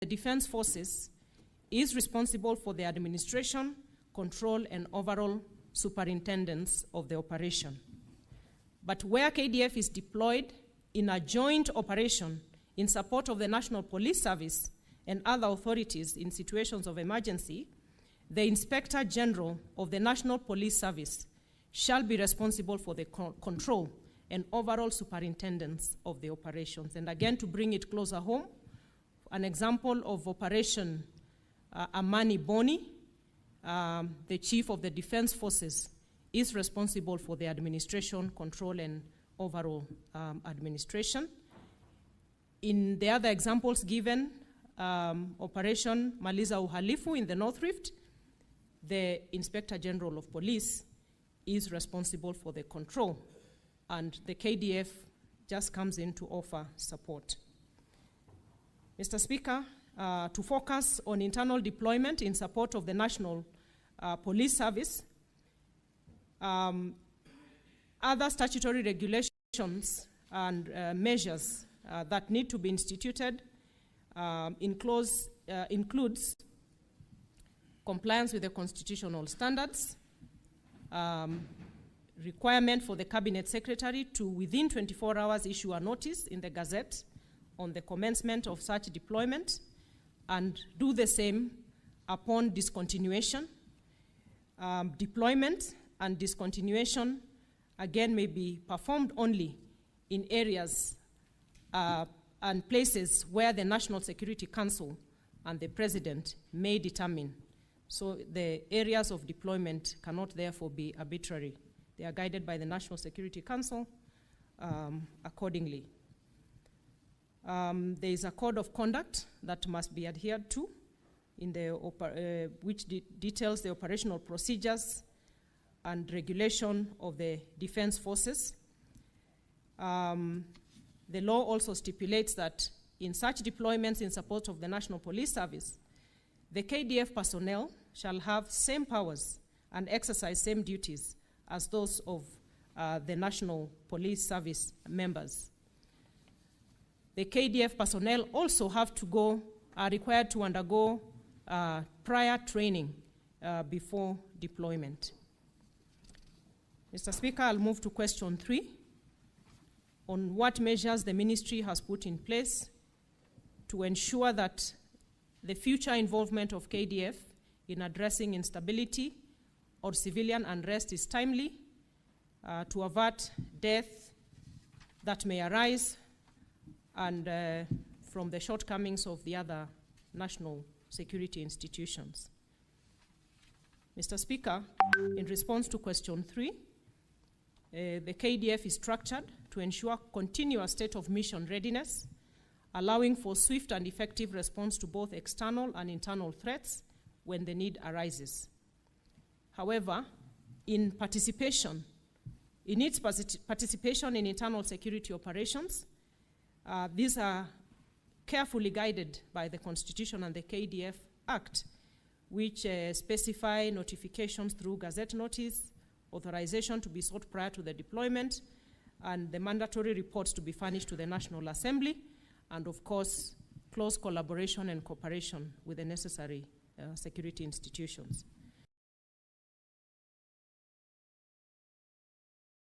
the Defense Forces is responsible for the administration, control, and overall superintendence of the operation. But where KDF is deployed in a joint operation in support of the National Police Service and other authorities in situations of emergency, the Inspector General of the National Police Service shall be responsible for the control and overall superintendence of the operations. And again, to bring it closer home, an example of Operation Amani Boni, the Chief of the Defense Forces is responsible for the administration, control, and overall administration. In the other examples given, Operation Maliza Uhalifu in the North Rift, the Inspector General of Police is responsible for the control, and the KDF just comes in to offer support. Mr. Speaker, to focus on internal deployment in support of the National Police Service, other statutory regulations and measures that need to be instituted includes compliance with the constitutional standards, requirement for the Cabinet Secretary to, within 24 hours, issue a notice in the Gazette on the commencement of such deployment, and do the same upon discontinuation. Deployment and discontinuation, again, may be performed only in areas and places where the National Security Council and the President may determine. So the areas of deployment cannot therefore be arbitrary. They are guided by the National Security Council accordingly. There is a code of conduct that must be adhered to, in the which details the operational procedures and regulation of the defense forces. The law also stipulates that in such deployments in support of the National Police Service, the KDF personnel shall have same powers and exercise same duties as those of the National Police Service members. The KDF personnel also are required to undergo prior training before deployment. Mr. Speaker, I'll move to question 3 on what measures the ministry has put in place to ensure that the future involvement of KDF in addressing instability or civilian unrest is timely, to avert death that may arise and from the shortcomings of the other national security institutions. Mr. Speaker, in response to question 3, the KDF is structured to ensure continuous state of mission readiness, allowing for swift and effective response to both external and internal threats when the need arises. However, in its participation in internal security operations, these are carefully guided by the Constitution and the KDF Act, which specify notifications through Gazette notice, authorization to be sought prior to the deployment, and the mandatory reports to be furnished to the National Assembly, and of course, close collaboration and cooperation with the necessary security institutions.